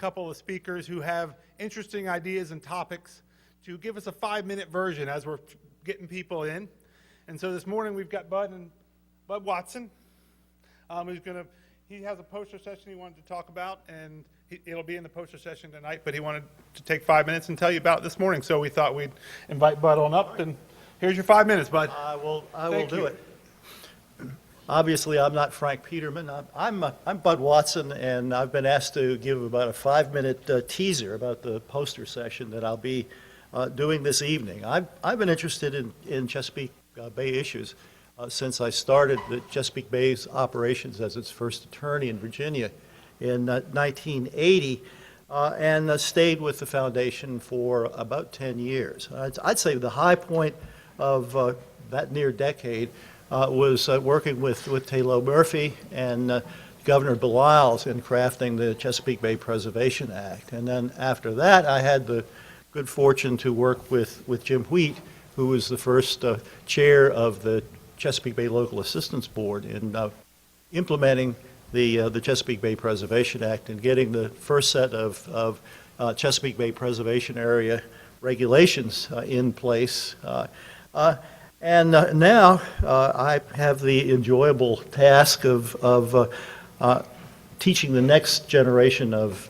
couple of speakers who have interesting ideas and topics to give us a 5-minute version as we're getting people in. And so this morning we've got Bud Watson. He has a poster session he wanted to talk about, and it'll be in the poster session tonight, but he wanted to take 5 minutes and tell you about it this morning. So we thought we'd invite Bud on up, and here's your 5 minutes, Bud. I will do it. Obviously, I'm not Frank Peterman. I'm Bud Watson, and I've been asked to give about a 5-minute teaser about the poster session that I'll be doing this evening. I've been interested in Chesapeake Bay issues since I started the Chesapeake Bay's operations as its first attorney in Virginia in 1980, and stayed with the foundation for about 10 years. I'd say the high point of that near decade was working with Taylor Murphy and Governor Belials in crafting the Chesapeake Bay Preservation Act. And then after that, I had the good fortune to work with Jim Wheat, who was the first chair of the Chesapeake Bay Local Assistance Board in implementing the Chesapeake Bay Preservation Act and getting the first set of Chesapeake Bay Preservation Area regulations in place. And now I have the enjoyable task of teaching the next generation of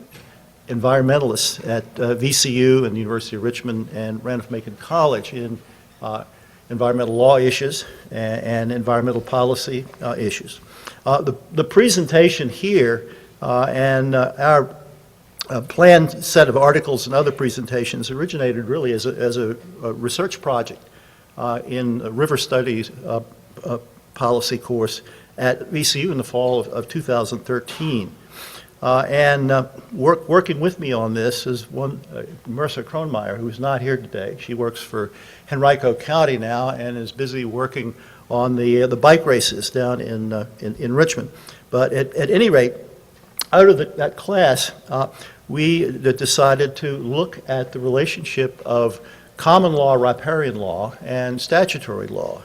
environmentalists at VCU and the University of Richmond and Randolph-Macon College in environmental law issues and environmental policy issues. The presentation here and our planned set of articles and other presentations originated really as a research project in a river studies policy course at VCU in the fall of 2013. Working with me on this is one Mercer Kronmeyer, who's not here today. She works for Henrico County now and is busy working on the bike races down in Richmond. But at any rate, out of that class, we decided to look at the relationship of common law, riparian law, and statutory law.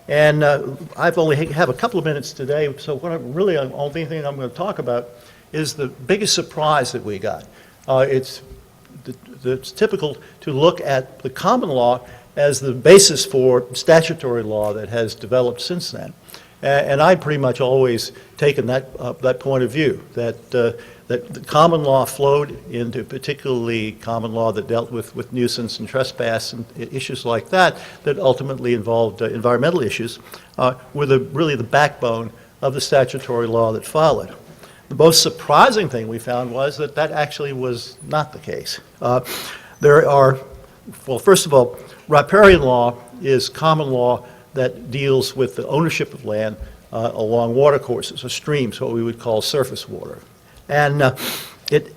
And I've only have a couple of minutes today, so what the only thing I'm going to talk about is the biggest surprise that we got. It's typical to look at the common law as the basis for statutory law that has developed since then. And I've pretty much always taken that point of view, that the common law flowed into particularly common law that dealt with nuisance and trespass and issues like that ultimately involved environmental issues, were really the backbone of the statutory law that followed. The most surprising thing we found was that actually was not the case. First of all, riparian law is common law that deals with the ownership of land along watercourses or streams, what we would call surface water. And it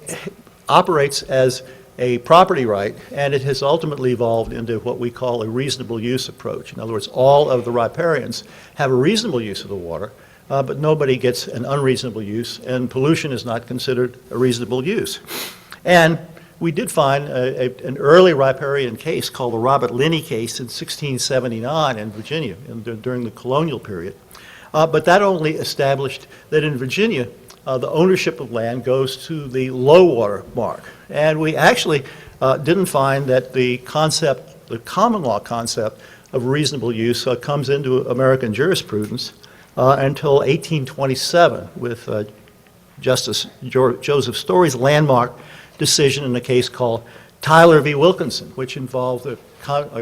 operates as a property right, and it has ultimately evolved into what we call a reasonable use approach. In other words, all of the riparians have a reasonable use of the water, but nobody gets an unreasonable use, and pollution is not considered a reasonable use. And we did find an early riparian case called the Robert Linney case in 1679 in Virginia during the colonial period. But that only established that in Virginia, the ownership of land goes to the low water mark. And we actually didn't find that the common law concept of reasonable use comes into American jurisprudence until 1827 with Justice Joseph Story's landmark decision in a case called Tyler v. Wilkinson, which involved a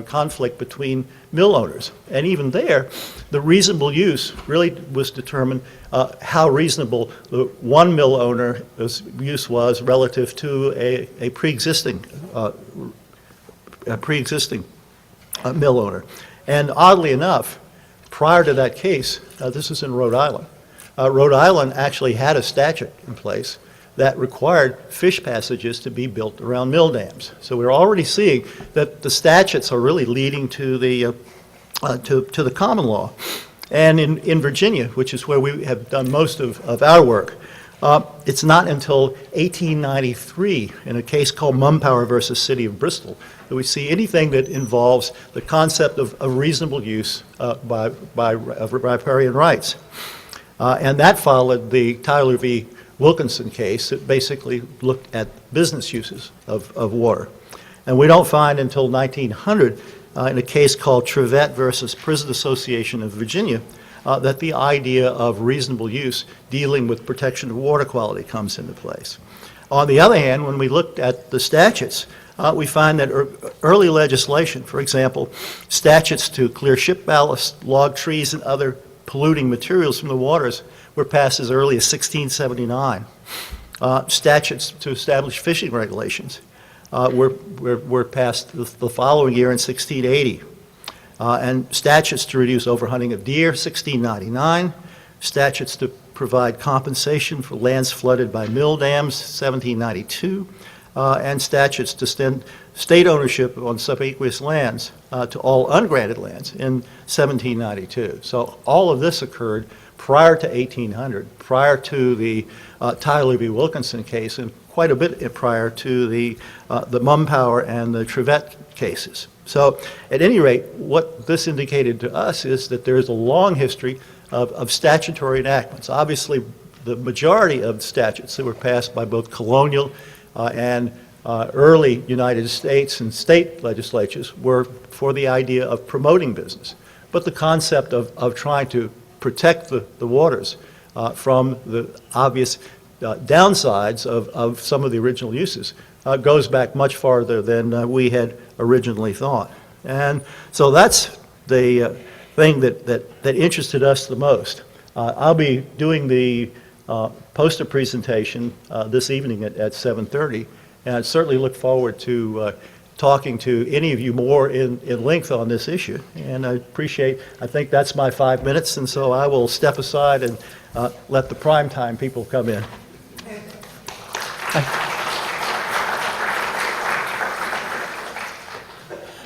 conflict between mill owners. And even there, the reasonable use really was determined how reasonable the one mill owner's use was relative to a pre-existing mill owner. And oddly enough, prior to that case, this is in Rhode Island. Rhode Island actually had a statute in place that required fish passages to be built around mill dams. So we're already seeing that the statutes are really leading to the common law. And in Virginia, which is where we have done most of our work, it's not until 1893 in a case called Mumpower versus City of Bristol that we see anything that involves the concept of reasonable use of riparian rights. And that followed the Tyler v. Wilkinson case that basically looked at business uses of water. And we don't find until 1900, in a case called Trevette versus Prison Association of Virginia, that the idea of reasonable use dealing with protection of water quality comes into place. On the other hand, when we looked at the statutes, we find that early legislation, for example, statutes to clear ship ballast, log trees, and other polluting materials from the waters were passed as early as 1679. Statutes to establish fishing regulations were passed the following year in 1680. And statutes to reduce overhunting of deer, 1699. Statutes to provide compensation for lands flooded by mill dams, 1792. And statutes to extend state ownership on subaqueous lands to all ungranted lands in 1792. So all of this occurred prior to 1800, prior to the Tyler v. Wilkinson case, and quite a bit prior to the Mumpower and the Trevette cases. So at any rate, what this indicated to us is that there is a long history of statutory enactments. Obviously, the majority of statutes that were passed by both colonial and early United States and state legislatures were for the idea of promoting business. But the concept of trying to protect the waters from the obvious downsides of some of the original uses goes back much farther than we had originally thought. And so that's the thing that interested us the most. I'll be doing the poster presentation this evening at 7:30, and I certainly look forward to talking to any of you more in length on this issue. And I think that's my 5 minutes, and so I will step aside and let the primetime people come in.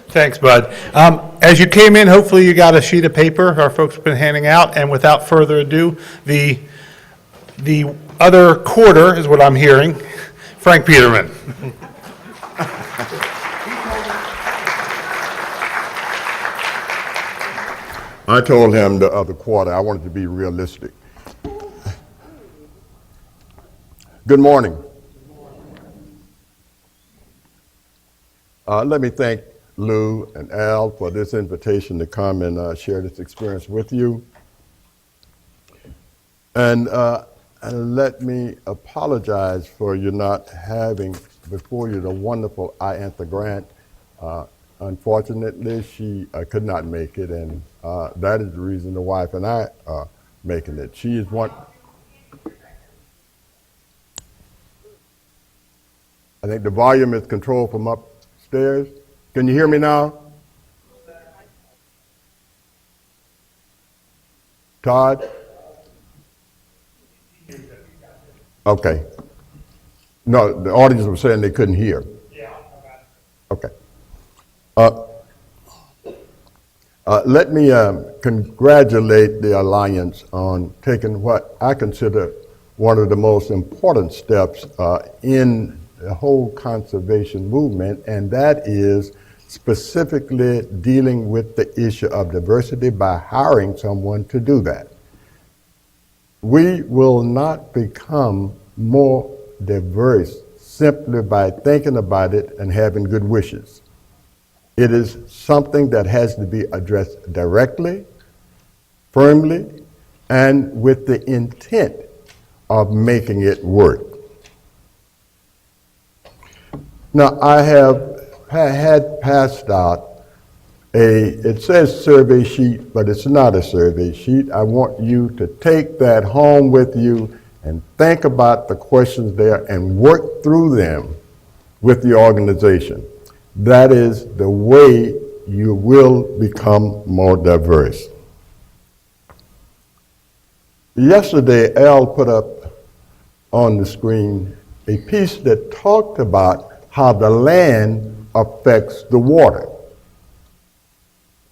Thanks, Bud. As you came in, hopefully you got a sheet of paper our folks have been handing out, and without further ado, the other quarter is what I'm hearing, Frank Peterman. I told him the other quarter I wanted to be realistic. Good morning. Let me thank Lou and Al for this invitation to come and share this experience with you. And let me apologize for you not having before you the wonderful Iantha Grant. Unfortunately, she could not make it, and that is the reason the wife and I are making it. She is one. I think the volume is controlled from upstairs. Can you hear me now? Todd? Okay. No, the audience was saying they couldn't hear. Yeah. Okay. Let me congratulate the Alliance on taking what I consider one of the most important steps in the whole conservation movement, and that is specifically dealing with the issue of diversity by hiring someone to do that. We will not become more diverse simply by thinking about it and having good wishes. It is something that has to be addressed directly, firmly, and with the intent of making it work. Now, I have had passed out it says survey sheet, but it's not a survey sheet. I want you to take that home with you and think about the questions there and work through them with the organization. That is the way you will become more diverse. Yesterday, Al put up on the screen a piece that talked about how the land affects the water.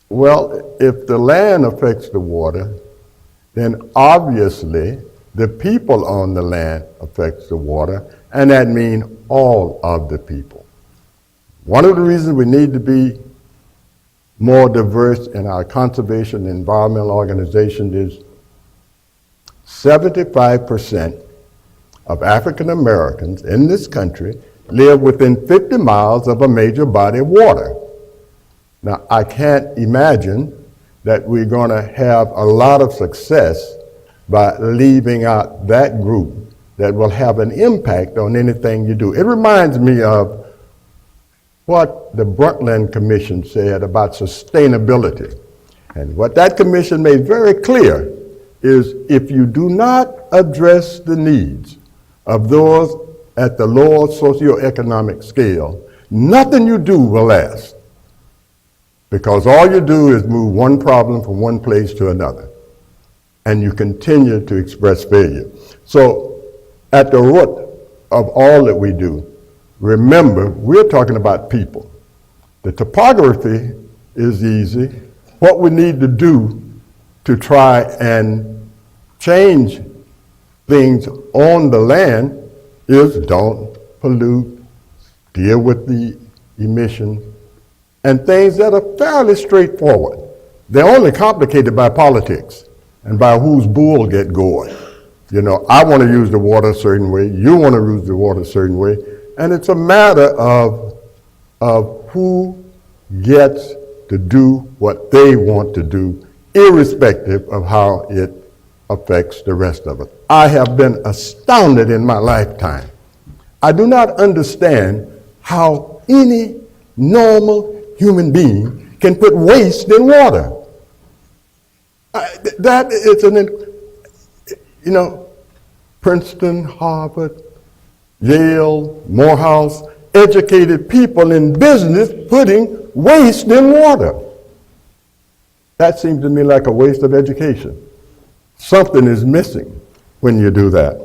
Well, if the land affects the water, then obviously the people on the land affects the water, and that means all of the people. One of the reasons we need to be more diverse in our conservation and environmental organizations is 75% of African Americans in this country live within 50 miles of a major body of water. Now, I can't imagine that we're going to have a lot of success by leaving out that group that will have an impact on anything you do. It reminds me of what the Brundtland Commission said about sustainability. And what that commission made very clear is if you do not address the needs of those at the lower socioeconomic scale, nothing you do will last. Because all you do is move one problem from one place to another, and you continue to express failure. So at the root of all that we do, remember, we're talking about people. The topography is easy. What we need to do to try and change things on the land is don't pollute, deal with the emissions, and things that are fairly straightforward. They're only complicated by politics and by whose bull get going. You know, I want to use the water a certain way, you want to use the water a certain way, and it's a matter of who gets to do what they want to do, irrespective of how it affects the rest of us. I have been astounded in my lifetime. I do not understand how any normal human being can put waste in water. That is Princeton, Harvard, Yale, Morehouse, educated people in business putting waste in water. That seems to me like a waste of education. Something is missing when you do that.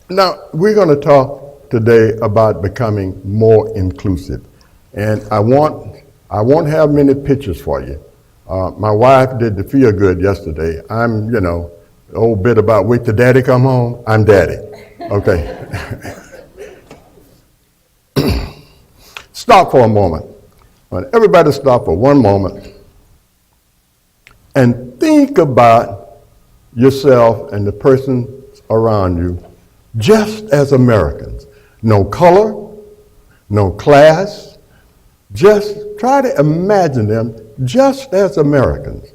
Now, we're going to talk today about becoming more inclusive. And I won't have many pictures for you. My wife did the feel good yesterday. I'm, the old bit about wait till daddy come home, I'm daddy. Okay. Stop for a moment. Everybody stop for one moment and think about yourself and the person around you just as Americans. No color, no class. Just try to imagine them just as Americans.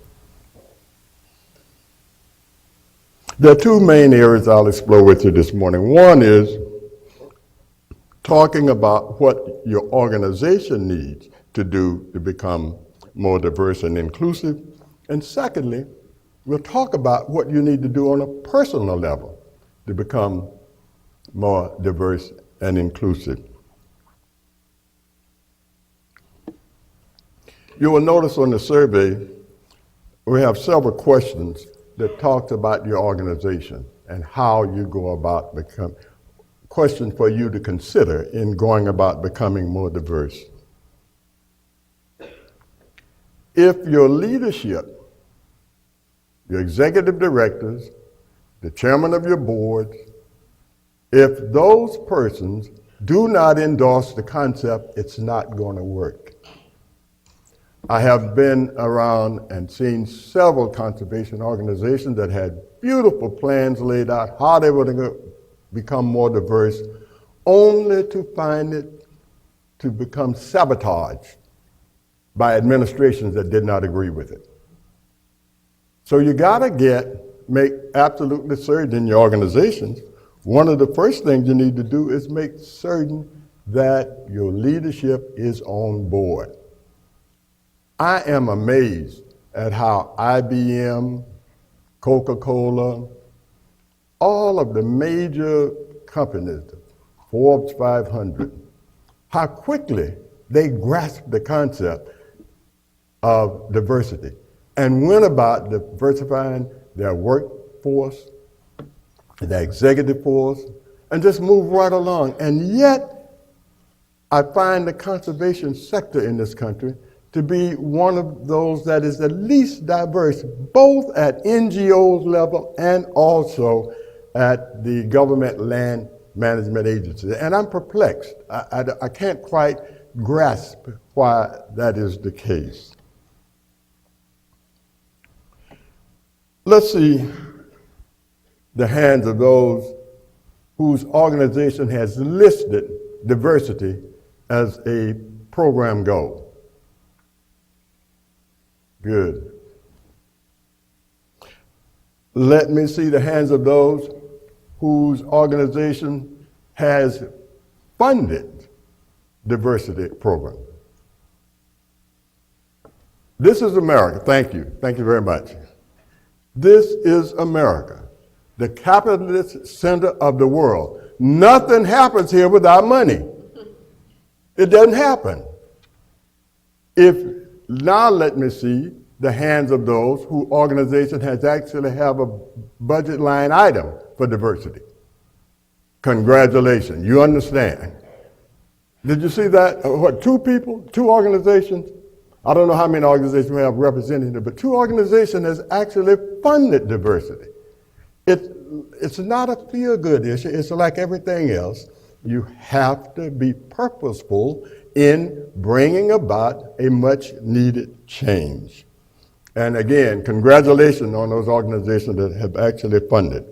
There are two main areas I'll explore with you this morning. One is talking about what your organization needs to do to become more diverse and inclusive. And secondly, we'll talk about what you need to do on a personal level to become more diverse and inclusive. You will notice on the survey, we have several questions that talks about your organization and how you go about questions for you to consider in going about becoming more diverse. If your leadership, your executive directors, the chairman of your board, if those persons do not endorse the concept, it's not going to work. I have been around and seen several conservation organizations that had beautiful plans laid out how they were going to become more diverse, only to find it to become sabotaged by administrations that did not agree with it. So you gotta make absolutely certain in your organizations, one of the first things you need to do is make certain that your leadership is on board. I am amazed at how IBM, Coca-Cola, all of the major companies, Forbes 500, how quickly they grasped the concept of diversity and went about diversifying their workforce, their executive force, and just moved right along. And yet, I find the conservation sector in this country to be one of those that is the least diverse, both at NGOs level and also at the government land management agencies. And I'm perplexed. I can't quite grasp why that is the case. Let's see the hands of those whose organization has listed diversity as a program goal? Good. Let me see the hands of those whose organization has funded diversity program. This is America. Thank you. Thank you very much. This is America, the capitalist center of the world. Nothing happens here without money. It doesn't happen. Now let me see the hands of those whose organization has actually have a budget line item for diversity. Congratulations, you understand. Did you see that? What, 2 people, 2 organizations? I don't know how many organizations we have represented, but 2 organizations has actually funded diversity. It's not a feel-good issue. It's like everything else. You have to be purposeful in bringing about a much-needed change. And again, congratulations on those organizations that have actually funded.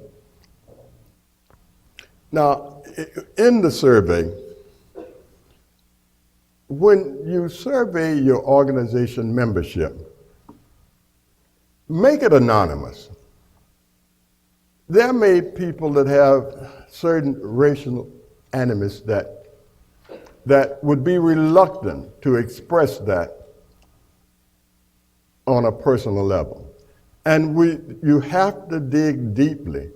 Now, in the survey, when you survey your organization membership, make it anonymous. There may be people that have certain racial animus that would be reluctant to express that on a personal level. And you have to dig deeply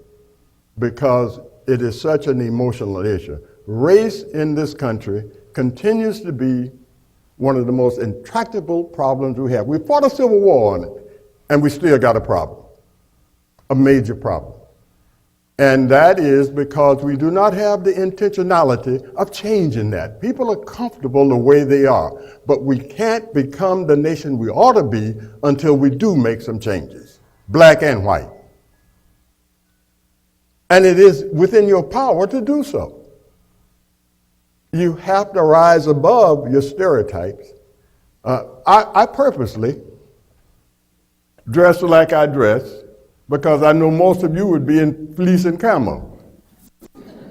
because it is such an emotional issue. Race in this country continues to be one of the most intractable problems we have. We fought a civil war on it, and we still got a problem, a major problem. And that is because we do not have the intentionality of changing that. People are comfortable the way they are, but we can't become the nation we ought to be until we do make some changes, black and white. And it is within your power to do so. You have to rise above your stereotypes. I purposely dress like I dress because I know most of you would be in fleece and camo.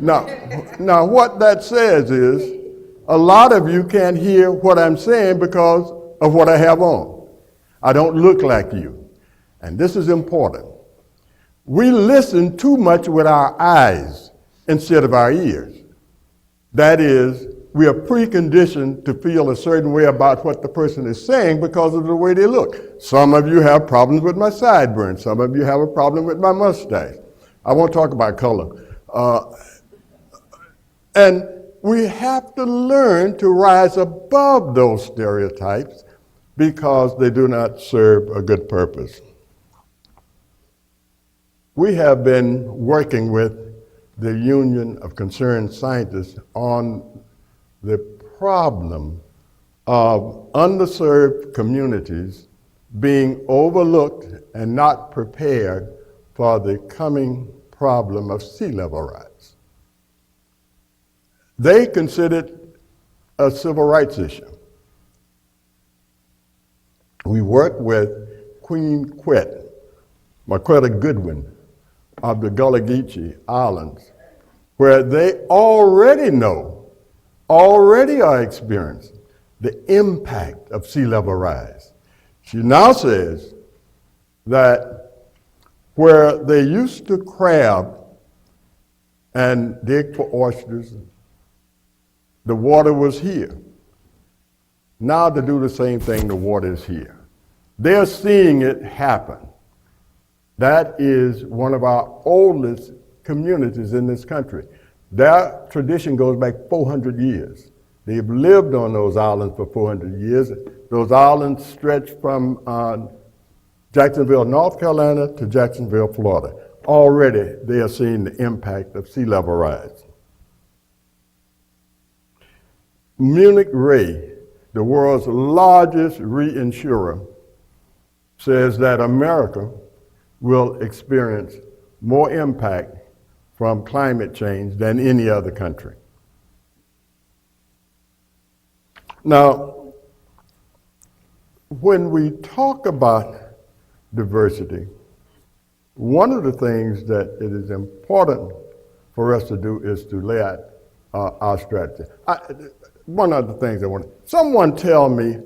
Now what that says is a lot of you can't hear what I'm saying because of what I have on. I don't look like you. And this is important. We listen too much with our eyes instead of our ears. That is, we are preconditioned to feel a certain way about what the person is saying because of the way they look. Some of you have problems with my sideburns. Some of you have a problem with my mustache. I won't talk about color. And we have to learn to rise above those stereotypes because they do not serve a good purpose. We have been working with the Union of Concerned Scientists on the problem of underserved communities being overlooked and not prepared for the coming problem of sea level rise. They consider it a civil rights issue. We work with Queen Quet, Marquetta Goodwin, of the Gullah Geechee Islands, where they already are experiencing the impact of sea level rise. She now says that where they used to crab and dig for oysters, the water was here. Now to do the same thing, the water is here. They're seeing it happen. That is one of our oldest communities in this country. Their tradition goes back 400 years. They've lived on those islands for 400 years. Those islands stretch from Jacksonville, North Carolina to Jacksonville, Florida. Already they are seeing the impact of sea level rise. Munich Re, the world's largest reinsurer, says that America will experience more impact from climate change than any other country. Now, when we talk about diversity, one of the things that it is important for us to do is to lay out our strategy. One of the things I want, someone tell me,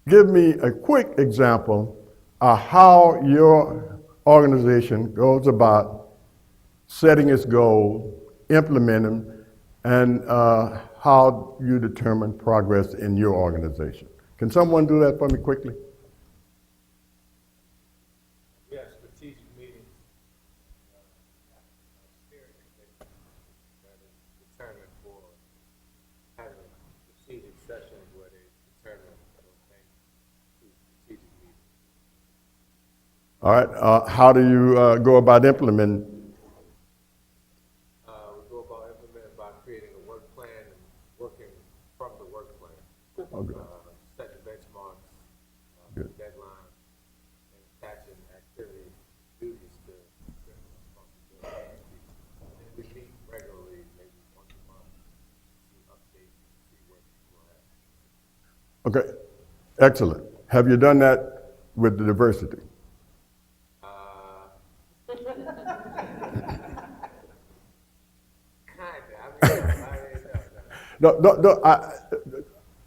give me a quick example of how your organization goes about setting its goals, implementing them, and how you determine progress in your organization. Can someone do that for me quickly? We have strategic meetings, steering committee that is determined for having strategic sessions where they determine those things through strategic meetings. All right, how do you go about implementing? We go about implementing by creating a work plan and working from the work plan. Okay. Setting benchmarks, Good. deadlines, and attaching activities, duties to different responsibilities. And we meet regularly, maybe once a month, to update, see where people are at. Okay, excellent. Have you done that with the diversity?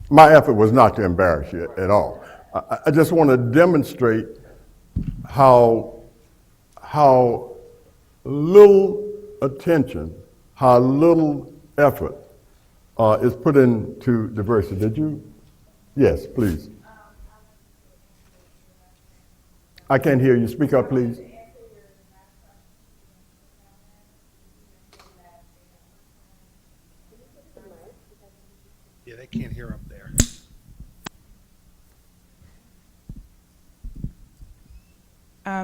My effort was not to embarrass you at all. I just want to demonstrate how little attention, how little effort is put into diversity. Did you? Yes, please. I can't hear you. Speak up, please. Yeah, they can't hear up there.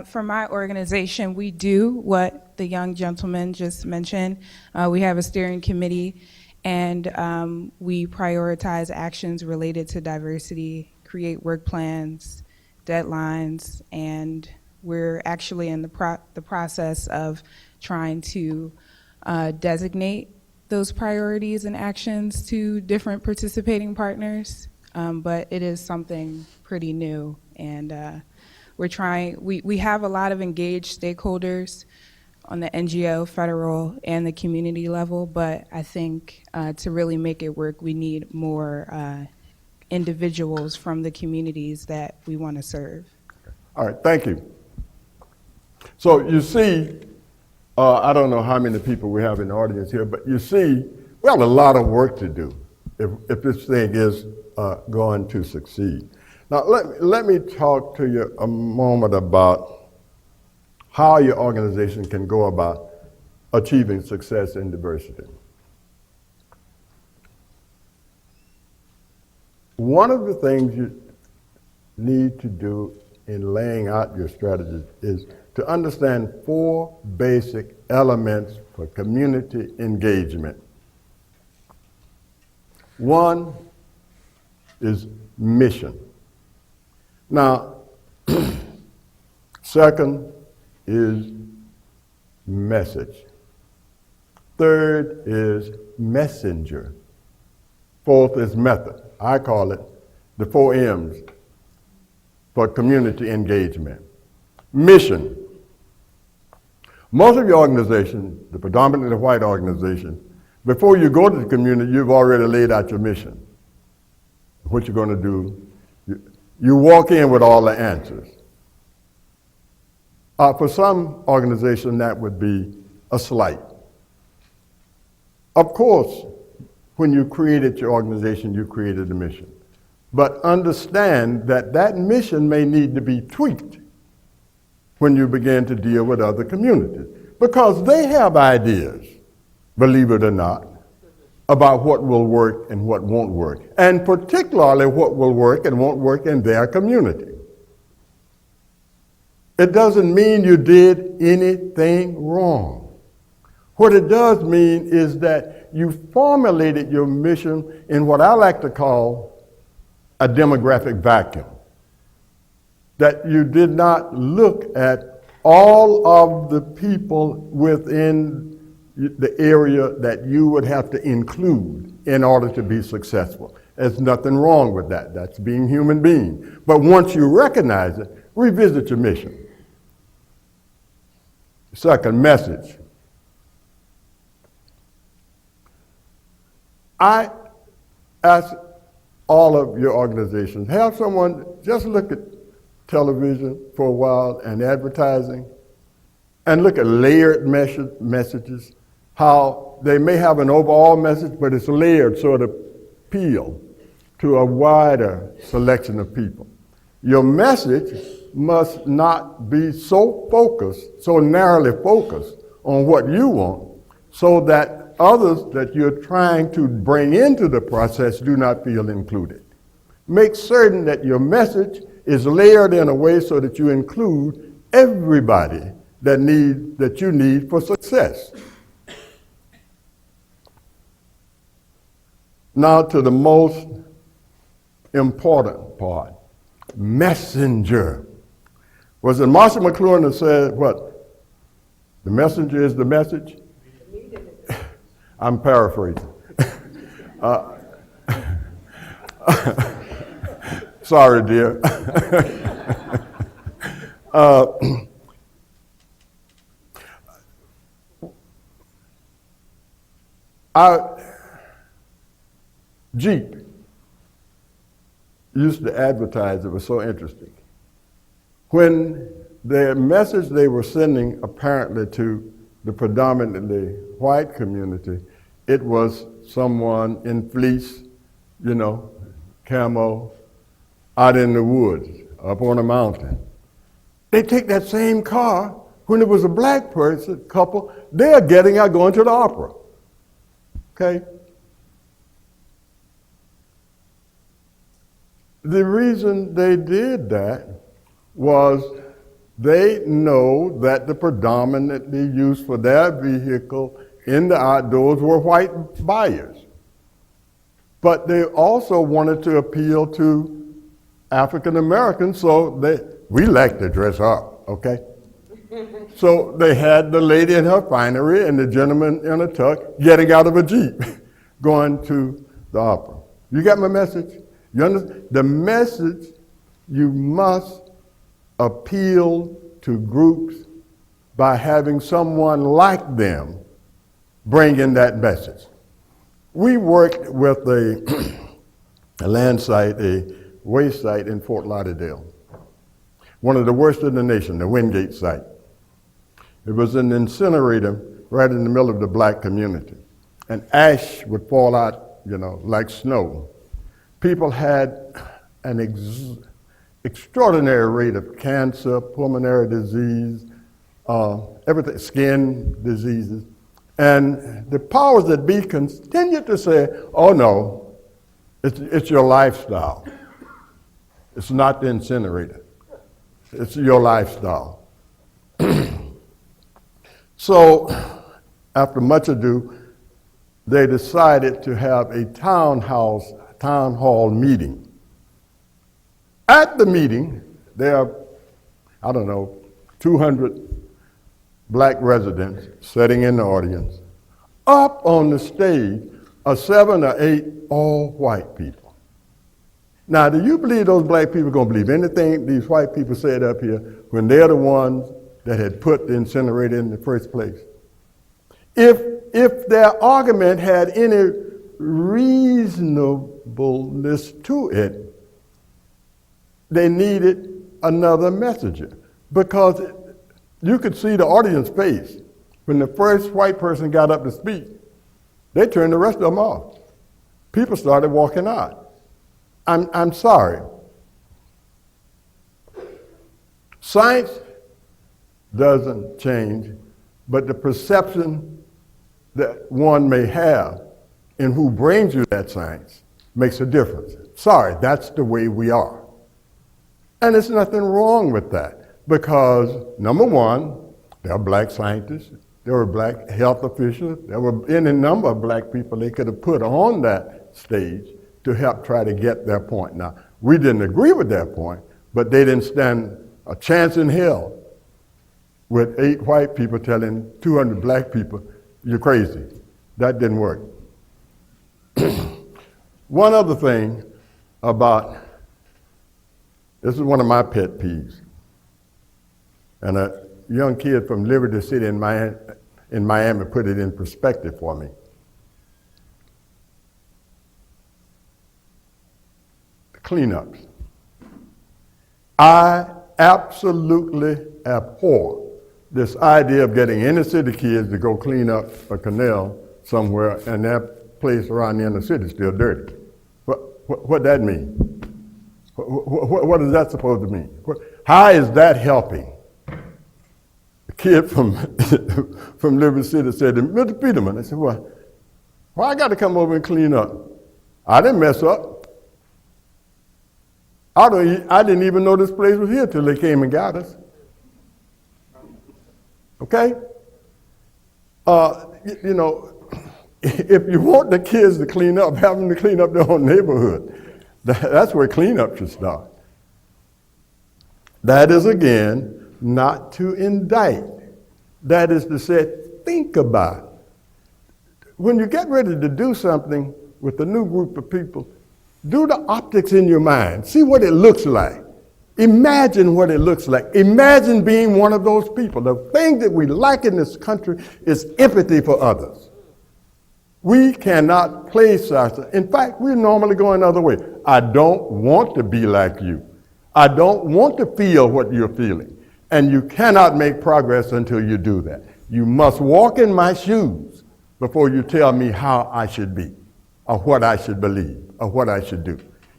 For my organization, we do what the young gentleman just mentioned. We have a steering committee, and we prioritize actions related to diversity, create work plans, deadlines, and we're actually in the process of trying to designate those priorities and actions to different participating partners, but it is something pretty new, and we have a lot of engaged stakeholders on the NGO, federal, and the community level, but I think to really make it work, we need more individuals from the communities that we want to serve. All right, thank you. So you see, I don't know how many people we have in the audience here, but you see, we have a lot of work to do if this thing is going to succeed. Now, let me talk to you a moment about how your organization can go about achieving success in diversity. One of the things you need to do in laying out your strategy is to understand 4 basic elements for community engagement. One is mission. Now, second is message. Third is messenger. Fourth is method. I call it the 4 M's for community engagement. Mission. Most of your organizations, the predominantly white organization, before you go to the community, you've already laid out your mission. What you're going to do. You walk in with all the answers. For some organization, that would be a slight. Of course, when you created your organization, you created a mission. But understand that that mission may need to be tweaked when you begin to deal with other communities, because they have ideas, believe it or not, about what will work and what won't work, and particularly what will work and won't work in their community. It doesn't mean you did anything wrong. What it does mean is that you formulated your mission in what I like to call a demographic vacuum. That you did not look at all of the people within the area that you would have to include in order to be successful. There's nothing wrong with that. That's being human being. But once you recognize it, revisit your mission. Second, message. I ask all of your organizations, have someone just look at television for a while and advertising, and look at layered messages, how they may have an overall message, but it's layered so it appeals to a wider selection of people. Your message must not be so focused, so narrowly focused on what you want, so that others that you're trying to bring into the process do not feel included. Make certain that your message is layered in a way so that you include everybody that you need for success. Now to the most important part, messenger. Was it Marshall McLuhan that said what? The messenger is the message? I'm paraphrasing. Sorry, dear. Jeep used to advertise, it was so interesting. When the message they were sending apparently to the predominantly white community, it was someone in fleece, camo, out in the woods, up on a mountain. They take that same car, when it was a black couple, they're getting out going to the opera. Okay? The reason they did that was they know that the predominantly used for their vehicle in the outdoors were white buyers. But they also wanted to appeal to African Americans, so we like to dress up, okay? So they had the lady in her finery and the gentleman in a tuck getting out of a Jeep, going to the opera. You got my message? You understand? The message, you must appeal to groups by having someone like them bring in that message. We worked with a land site, a waste site in Fort Lauderdale, one of the worst in the nation, the Wingate site. It was an incinerator right in the middle of the black community. And ash would fall out, like snow. People had an extraordinary rate of cancer, pulmonary disease, everything, skin diseases. And the powers that be continued to say, oh no, it's your lifestyle. It's not the incinerator. It's your lifestyle. So, after much ado, they decided to have a town hall meeting. At the meeting, there are, 200 black residents sitting in the audience. Up on the stage are 7 or 8 all white people. Now, do you believe those black people are going to believe anything these white people said up here when they're the ones that had put the incinerator in the first place? If their argument had any reasonableness to it, they needed another messenger, because you could see the audience face. When the first white person got up to speak, they turned the rest of them off. People started walking out. I'm sorry. Science doesn't change, but the perception that one may have in who brings you that science makes a difference. Sorry, that's the way we are. And there's nothing wrong with that, because number one, there are black scientists, there were black health officials, there were any number of black people they could have put on that stage to help try to get their point. Now, we didn't agree with their point, but they didn't stand a chance in hell with 8 white people telling 200 black people, you're crazy. That didn't work. One other thing this is one of my pet peeves, and young kid from Liberty City in Miami put it in perspective for me. The cleanups. I absolutely abhor this idea of getting inner city kids to go clean up a canal somewhere and that place around the inner city is still dirty. What that mean? What is that supposed to mean? How is that helping? A kid from from Liberty City said to Mr. Peterman, I said, well, why I got to come over and clean up? I didn't mess up. I didn't even know this place was here till they came and got us. Okay? You know, if you want the kids to clean up, have them to clean up their own neighborhood. That's where cleanup should start. That is, again, not to indict. That is to say, think about it. When you get ready to do something with a new group of people, do the optics in your mind. See what it looks like. Imagine what it looks like. Imagine being one of those people. The thing that we lack in this country is empathy for others. We cannot place ourselves. In fact, we're normally going another way. I don't want to be like you. I don't want to feel what you're feeling. And you cannot make progress until you do that. You must walk in my shoes before you tell me how I should be, or what I should believe, or what I should do.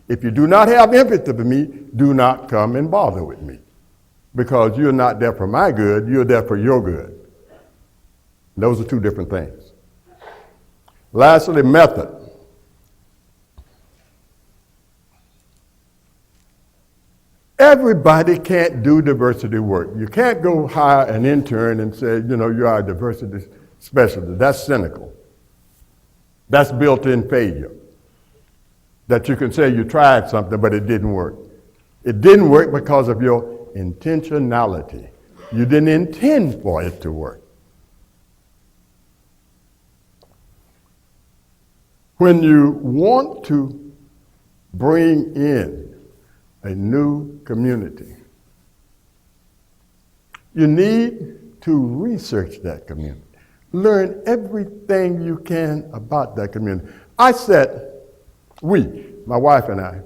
If you do not have empathy for me, do not come and bother with me. Because you're not there for my good, you're there for your good. Those are two different things. Lastly, method. Everybody can't do diversity work. You can't go hire an intern and say, you know, you are a diversity specialist. That's cynical. That's built-in failure. That you can say you tried something, but it didn't work. It didn't work because of your intentionality. You didn't intend for it to work. When you want to bring in a new community, you need to research that community. Learn everything you can about that community. My wife and I,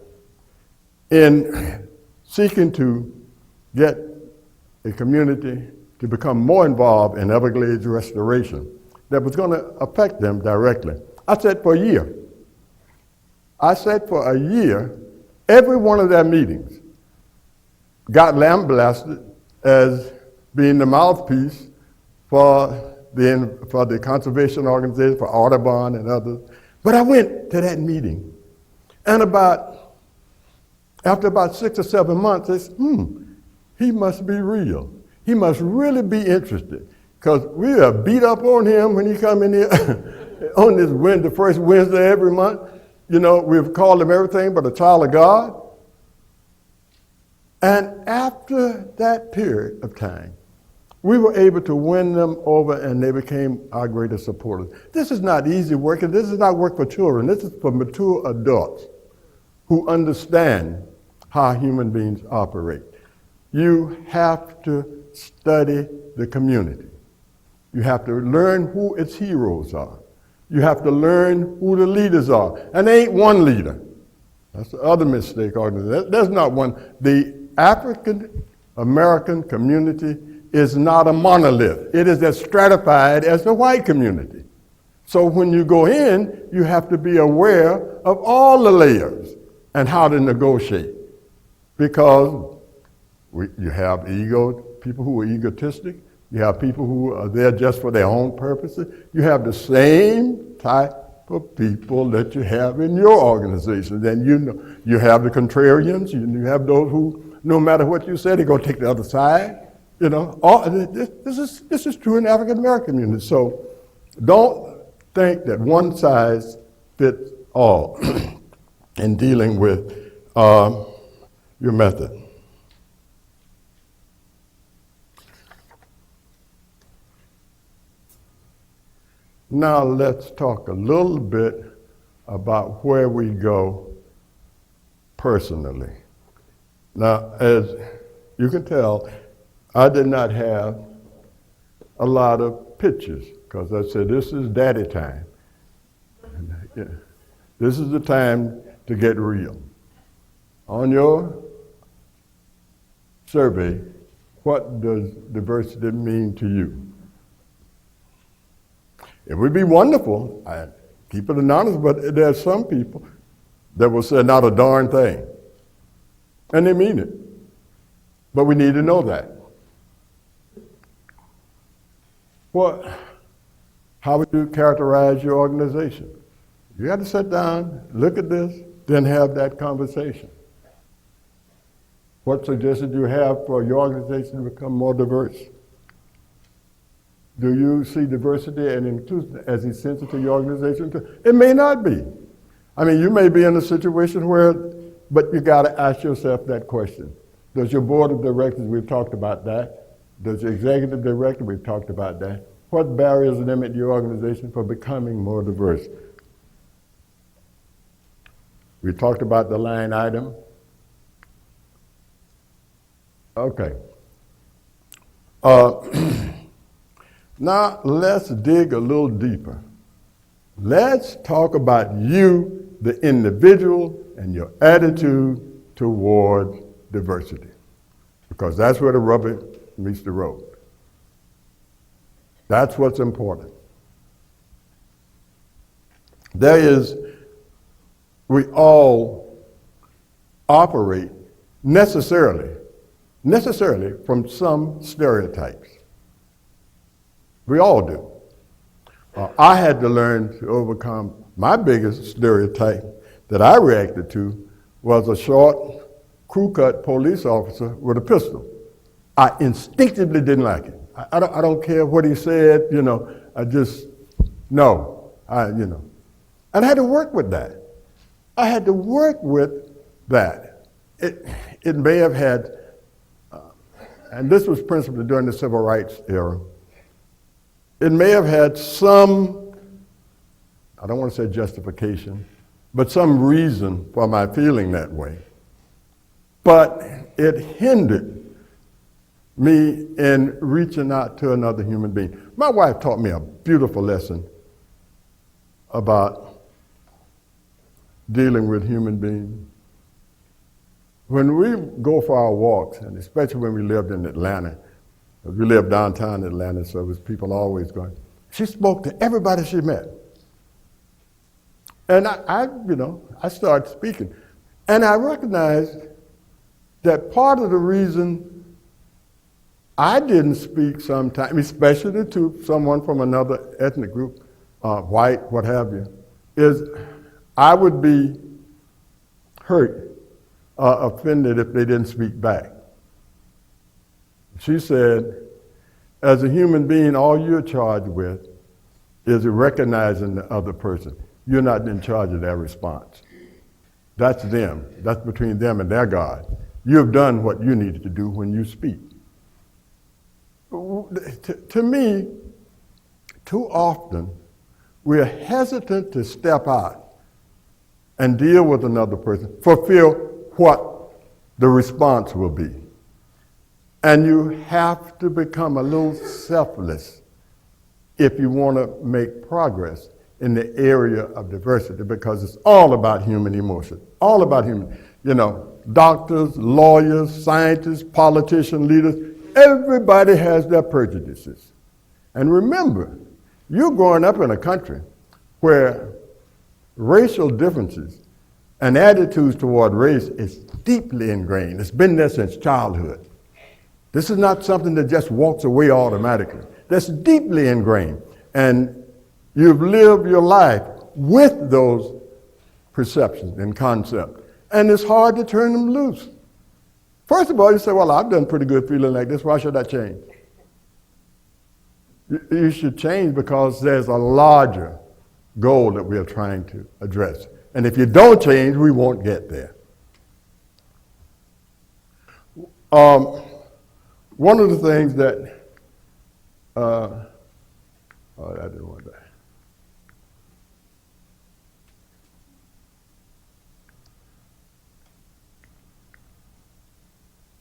in seeking to get a community to become more involved in Everglades restoration that was going to affect them directly, I said for a year. Every one of their meetings got lambasted as being the mouthpiece for the conservation organization, for Audubon and others. But I went to that meeting, and after about 6 or 7 months, I said, he must be real. He must really be interested, because we have beat up on him when he come in here on the first Wednesday every month. You know, we've called him everything but a child of God. And after that period of time, we were able to win them over, and they became our greatest supporters. This is not easy work, and this is not work for children. This is for mature adults who understand how human beings operate. You have to study the community. You have to learn who its heroes are. You have to learn who the leaders are. And there ain't one leader. That's the other mistake. There's not one. The African American community is not a monolith. It is as stratified as the white community. So when you go in, you have to be aware of all the layers and how to negotiate. Because you have people who are egotistic. You have people who are there just for their own purposes. You have the same type of people that you have in your organization. Then you have the contrarians. You have those who, no matter what you say, they're going to take the other side. You know, this is true in the African American community. So don't think that one size fits all in dealing with your method. Now let's talk a little bit about where we go personally. Now, as you can tell, I did not have a lot of pictures, because I said, this is daddy time. Yeah. This is the time to get real. On your survey, what does diversity mean to you? It would be wonderful, I keep it anonymous, but there are some people that will say not a darn thing. And they mean it. But we need to know that. How would you characterize your organization? You got to sit down, look at this, then have that conversation. What suggestions do you have for your organization to become more diverse? Do you see diversity and inclusion as essential to your organization? It may not be. I mean, you may be in a situation but you got to ask yourself that question. Does your board of directors, we've talked about that. Does your executive director, we've talked about that. What barriers limit your organization from becoming more diverse? We talked about the line item. Okay. Now let's dig a little deeper. Let's talk about you, the individual, and your attitude toward diversity, because that's where the rubber meets the road. That's what's important. We all operate necessarily from some stereotypes. We all do. I had to learn to overcome my biggest stereotype that I reacted to was a short, crew-cut police officer with a pistol. I instinctively didn't like it. I don't care what he said, I just, no, And I had to work with that. It may have had, and this was principally during the civil rights era, it may have had some, I don't want to say justification, but some reason for my feeling that way. But it hindered me in reaching out to another human being. My wife taught me a beautiful lesson about dealing with human beings. When we go for our walks, and especially when we lived in Atlanta, we lived downtown Atlanta, so it was people always going, she spoke to everybody she met. And I started speaking. And I recognized that part of the reason I didn't speak sometimes, especially to someone from another ethnic group, white, what have you, is I would be hurt, offended if they didn't speak back. She said, as a human being, all you're charged with is recognizing the other person. You're not in charge of their response. That's them. That's between them and their God. You've done what you needed to do when you speak. To me, too often, we're hesitant to step out and deal with another person for fear what the response will be. And you have to become a little selfless if you want to make progress in the area of diversity, because it's all about human emotion, all about human, doctors, lawyers, scientists, politicians, leaders, everybody has their prejudices. And remember, you're growing up in a country where racial differences and attitudes toward race is deeply ingrained. It's been there since childhood. This is not something that just walks away automatically. That's deeply ingrained. And you've lived your life with those perceptions and concepts. And it's hard to turn them loose. First of all, you say, well, I've done pretty good feeling like this. Why should I change? You should change because there's a larger goal that we are trying to address. And if you don't change, we won't get there. One of the things that, I didn't want that.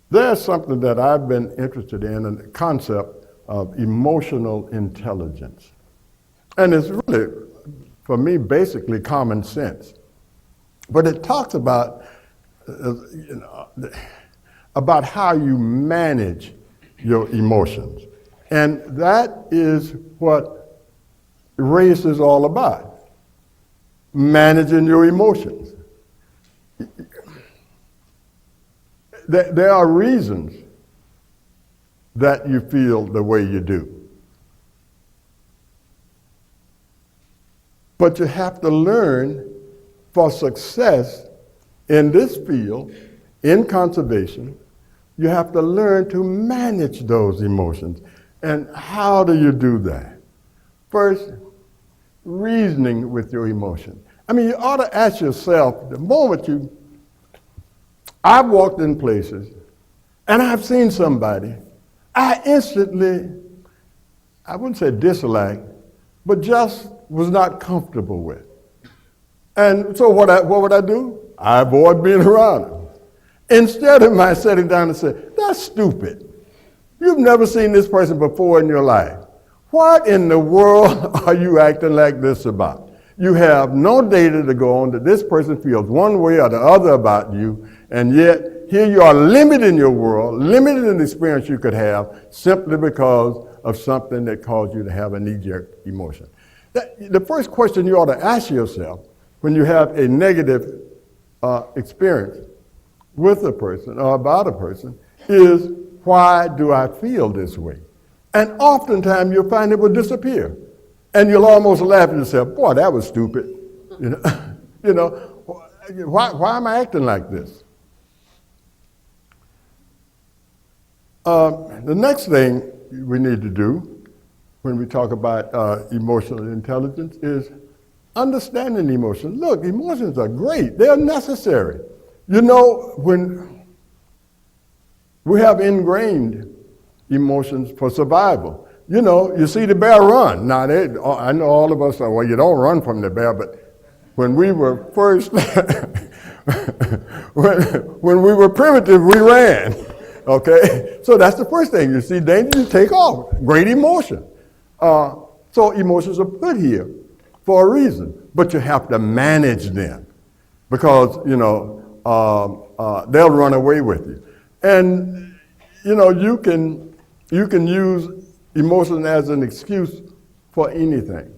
There's something that I've been interested in, a concept of emotional intelligence. And it's really, for me, basically common sense. But it talks about, about how you manage your emotions. And that is what race is all about, managing your emotions. There are reasons that you feel the way you do. But you have to learn for success in this field, in conservation, you have to learn to manage those emotions. And how do you do that? First, reasoning with your emotion. I mean, you ought to ask yourself, the moment I've walked in places and I've seen somebody, I instantly, I wouldn't say dislike, but just was not comfortable with. And so what would I do? I avoid being around them. Instead of my sitting down and saying, that's stupid. You've never seen this person before in your life. What in the world are you acting like this about? You have no data to go on that this person feels one way or the other about you, and yet here you are limiting your world, limiting the experience you could have simply because of something that caused you to have a knee-jerk emotion. The first question you ought to ask yourself when you have a negative experience with a person or about a person is, why do I feel this way? And oftentimes you'll find it will disappear. And you'll almost laugh at yourself, boy, that was stupid. Why am I acting like this? The next thing we need to do when we talk about emotional intelligence is understanding emotions. Look, emotions are great. They're necessary. When we have ingrained emotions for survival. You see the bear run. Now, I know all of us are, well, you don't run from the bear, but when we were first, when we were primitive, we ran, okay? So that's the first thing. You see danger, you take off. Great emotion. So emotions are put here for a reason, but you have to manage them because, they'll run away with you. And, you can use emotion as an excuse for anything.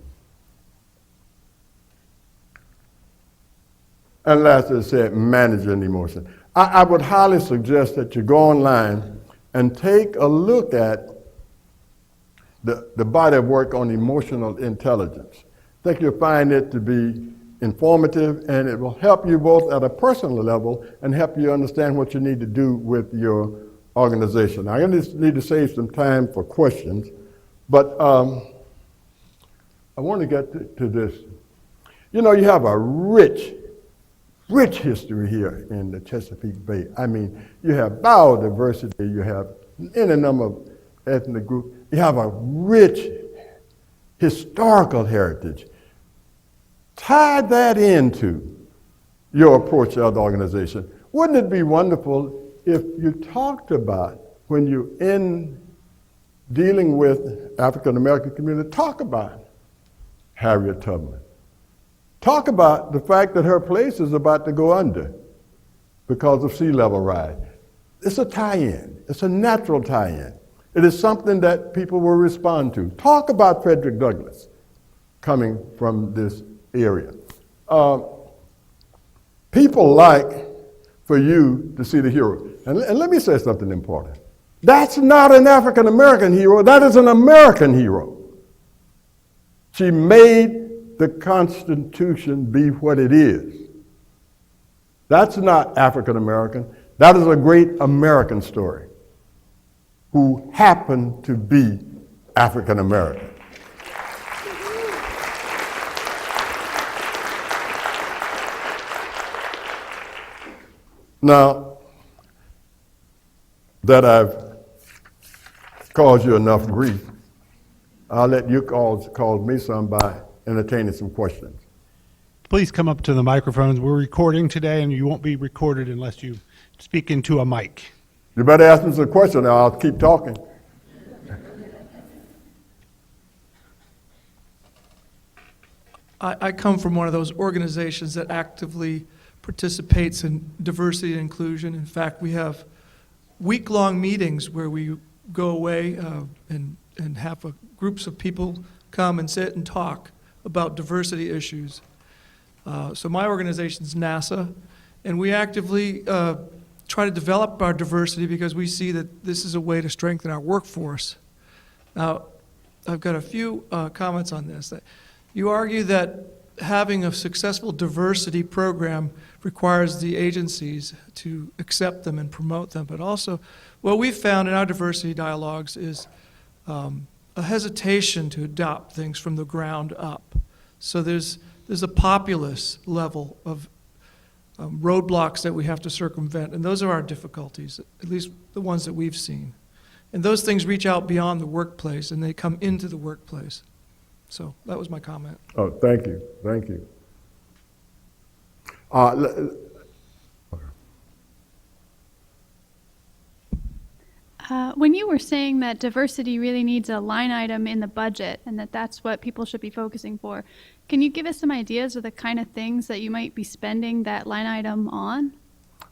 And last, I said, managing emotion. I would highly suggest that you go online and take a look at the body of work on emotional intelligence. I think you'll find it to be informative, and it will help you both at a personal level and help you understand what you need to do with your organization. Now, I need to save some time for questions, but I want to get to this. You have a rich history here in the Chesapeake Bay. I mean, you have biodiversity, you have any number of ethnic groups, you have a rich historical heritage. Tie that into your approach to the organization. Wouldn't it be wonderful if you talked about, when you're in dealing with African American community, talk about Harriet Tubman. Talk about the fact that her place is about to go under because of sea level rise. It's a tie-in. It's a natural tie-in. It is something that people will respond to. Talk about Frederick Douglass coming from this area. People like for you to see the hero. And let me say something important. That's not an African American hero, that is an American hero. She made the Constitution be what it is. That's not African American, that is a great American story, who happened to be African American. Now that I've caused you enough grief, I'll let you cause me some by entertaining some questions. Please come up to the microphones. We're recording today, and you won't be recorded unless you speak into a mic. You better ask me some questions, or I'll keep talking. I come from one of those organizations that actively participates in diversity and inclusion. In fact, we have week-long meetings where we go away and have groups of people come and sit and talk about diversity issues. So my organization's NASA, and we actively try to develop our diversity because we see that this is a way to strengthen our workforce. Now, I've got a few comments on this. You argue that having a successful diversity program requires the agencies to accept them and promote them, but also what we've found in our diversity dialogues is a hesitation to adopt things from the ground up. So there's a populist level of roadblocks that we have to circumvent, and those are our difficulties, at least the ones that we've seen. And those things reach out beyond the workplace, and they come into the workplace. So that was my comment. Oh, thank you, thank you. When you were saying that diversity really needs a line item in the budget and that that's what people should be focusing for, can you give us some ideas of the kind of things that you might be spending that line item on?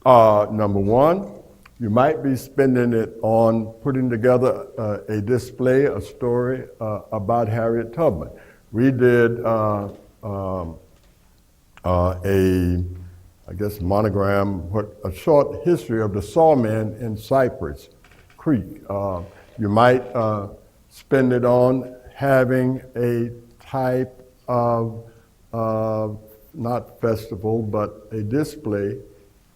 Number one, you might be spending it on putting together a display, a story about Harriet Tubman. We did I guess, monogram, a short history of the sawmen in Cypress Creek. You might spend it on having a type of, not festival, but a display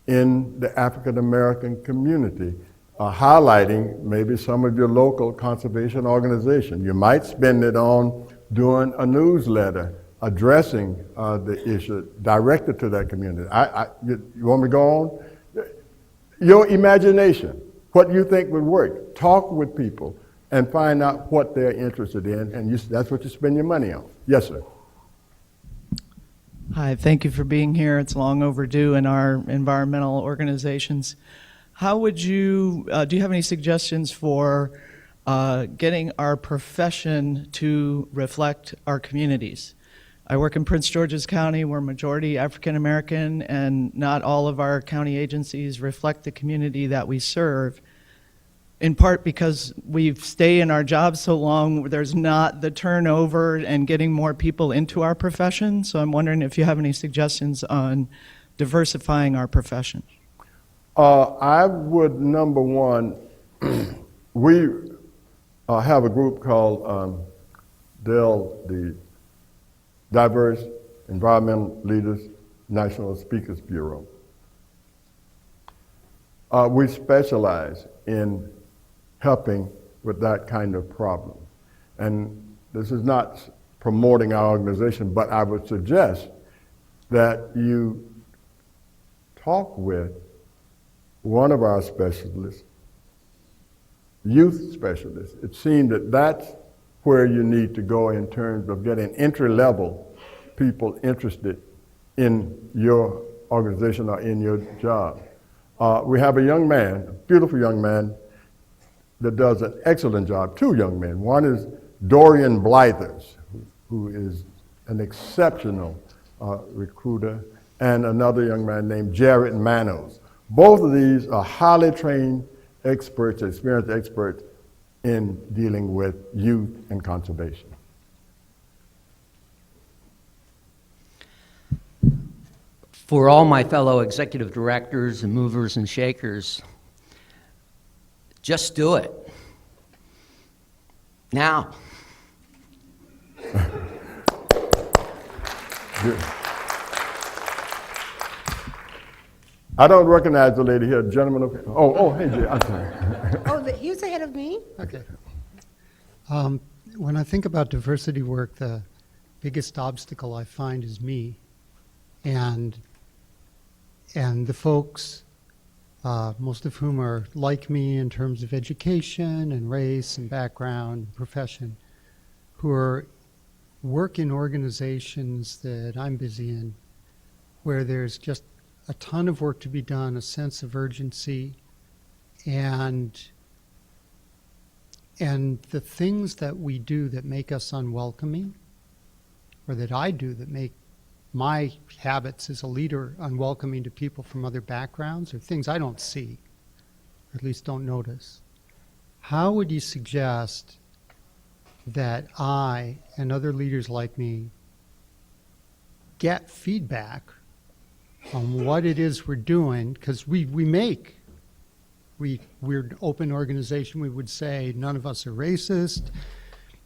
in the African American community, highlighting maybe some of your local conservation organization. You might spend it on doing a newsletter addressing the issue directed to that community. You want me to go on? Your imagination, what you think would work. Talk with people and find out what they're interested in, and that's what you spend your money on. Yes, sir. Hi, thank you for being here. It's long overdue in our environmental organizations. How would you, do you have any suggestions for getting our profession to reflect our communities? I work in Prince George's County. We're majority African American, and not all of our county agencies reflect the community that we serve, in part because we stay in our jobs so long, there's not the turnover and getting more people into our profession. So I'm wondering if you have any suggestions on diversifying our profession. I would, number one, we have a group called the Diverse Environmental Leaders National Speakers Bureau. We specialize in helping with that kind of problem. And this is not promoting our organization, but I would suggest that you talk with one of our specialists, youth specialists. It seemed that that's where you need to go in terms of getting entry-level people interested in your organization or in your job. We have a young man, a beautiful young man, that does an excellent job. Two young men. One is Dorian Blythers, who is an exceptional recruiter, and another young man named Jared Manos. Both of these are highly trained experts, experienced experts in dealing with youth and conservation. For all my fellow executive directors and movers and shakers, just do it. Now. I don't recognize the lady here, gentleman. Okay. Oh, hey, Jay, I'm sorry. Oh, he was ahead of me? Okay. When I think about diversity work, the biggest obstacle I find is me. And the folks, most of whom are like me in terms of education and race and background and profession, who work in organizations that I'm busy in, where there's just a ton of work to be done, a sense of urgency, and the things that we do that make us unwelcoming or that I do that make my habits as a leader unwelcoming to people from other backgrounds, or things I don't see, or at least don't notice. How would you suggest that I and other leaders like me get feedback on what it is we're doing? Because we're an open organization. We would say none of us are racist.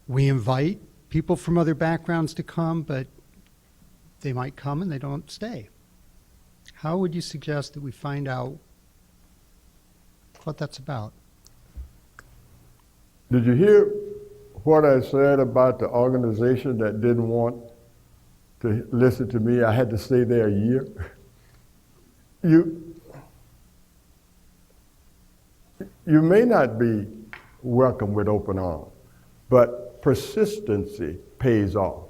We invite people from other backgrounds to come, but they might come and they don't stay. How would you suggest that we find out what that's about? Did you hear what I said about the organization that didn't want to listen to me? I had to stay there a year. You may not be welcome with open arms, but persistency pays off.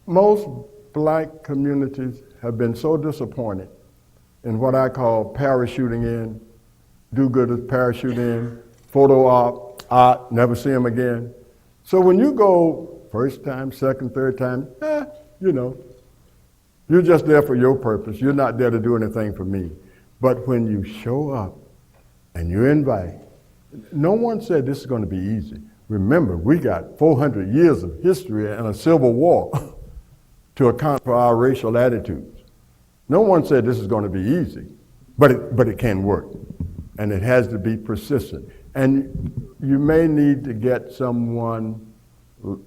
Most black communities have been so disappointed in what I call parachuting in, do-gooders parachute in, photo op, never see them again. So when you go first time, second, third time, you're just there for your purpose. You're not there to do anything for me. But when you show up and you invite, no one said this is going to be easy. Remember, we got 400 years of history and a civil war to account for our racial attitudes. No one said this is going to be easy, but it can work, and it has to be persistent. And you may need to get someone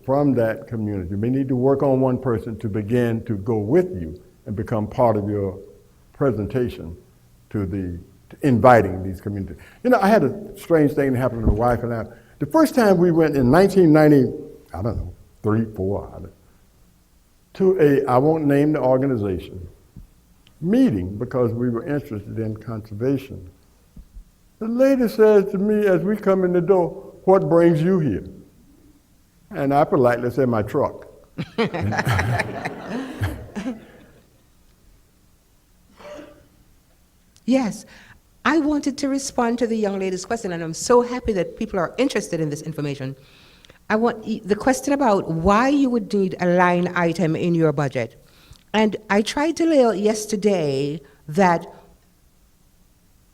from that community. You may need to work on one person to begin to go with you and become part of your presentation to inviting these communities. I had a strange thing that happened to my wife and I. The first time we went in 1990, 3, 4, to I won't name the organization, meeting because we were interested in conservation. The lady says to me as we come in the door, "What brings you here?" And I politely said, "My truck." Yes, I wanted to respond to the young lady's question, and I'm so happy that people are interested in this information. I want the question about why you would need a line item in your budget. And I tried to lay out yesterday that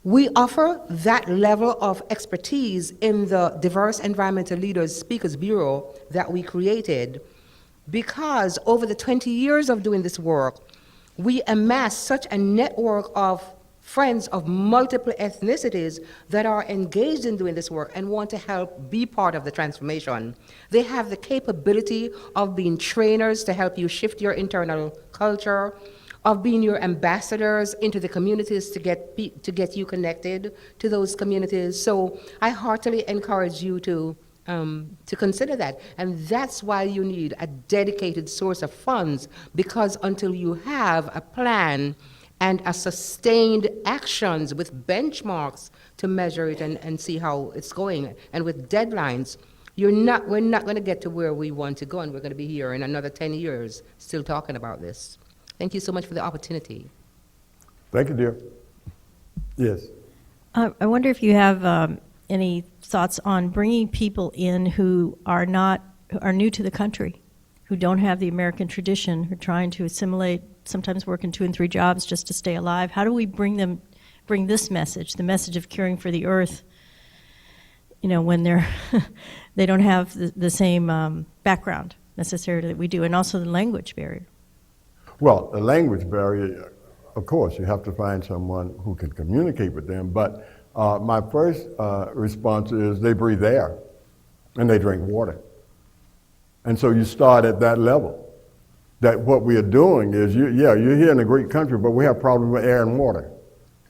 we offer that level of expertise in the Diverse Environmental Leaders Speakers Bureau that we created because over the 20 years of doing this work, we amassed such a network of friends of multiple ethnicities that are engaged in doing this work and want to help be part of the transformation. They have the capability of being trainers to help you shift your internal culture, of being your ambassadors into the communities to get you connected to those communities. So I heartily encourage you to consider that. And that's why you need a dedicated source of funds, because until you have a plan and a sustained actions with benchmarks to measure it and see how it's going, and with deadlines, we're not going to get to where we want to go, and we're going to be here in another 10 years still talking about this. Thank you so much for the opportunity. Thank you, dear. Yes. I wonder if you have any thoughts on bringing people in who are new to the country, who don't have the American tradition, who are trying to assimilate, sometimes working 2 and 3 jobs just to stay alive. How do we bring this message, the message of caring for the earth, when they don't have the same background necessarily that we do, and also the language barrier? Well, the language barrier, of course, you have to find someone who can communicate with them, but my first response is they breathe air and they drink water. And so you start at that level. That what we are doing is, you're here in a great country, but we have problems with air and water.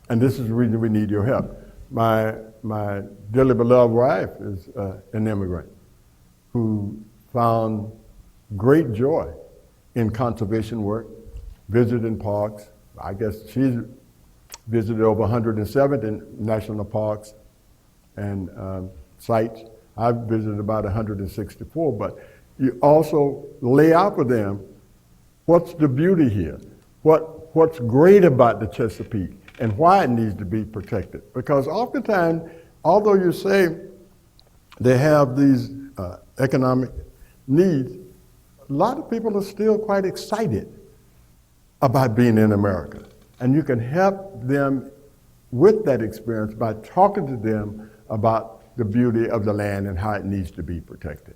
And this is the reason we need your help. My dearly beloved wife is an immigrant who found great joy in conservation work, visiting parks. I guess she's visited over 170 national parks and sites. I've visited about 164, but you also lay out for them what's the beauty here, what's great about the Chesapeake, and why it needs to be protected. Because oftentimes, although you say they have these economic needs, a lot of people are still quite excited about being in America. And you can help them with that experience by talking to them about the beauty of the land and how it needs to be protected.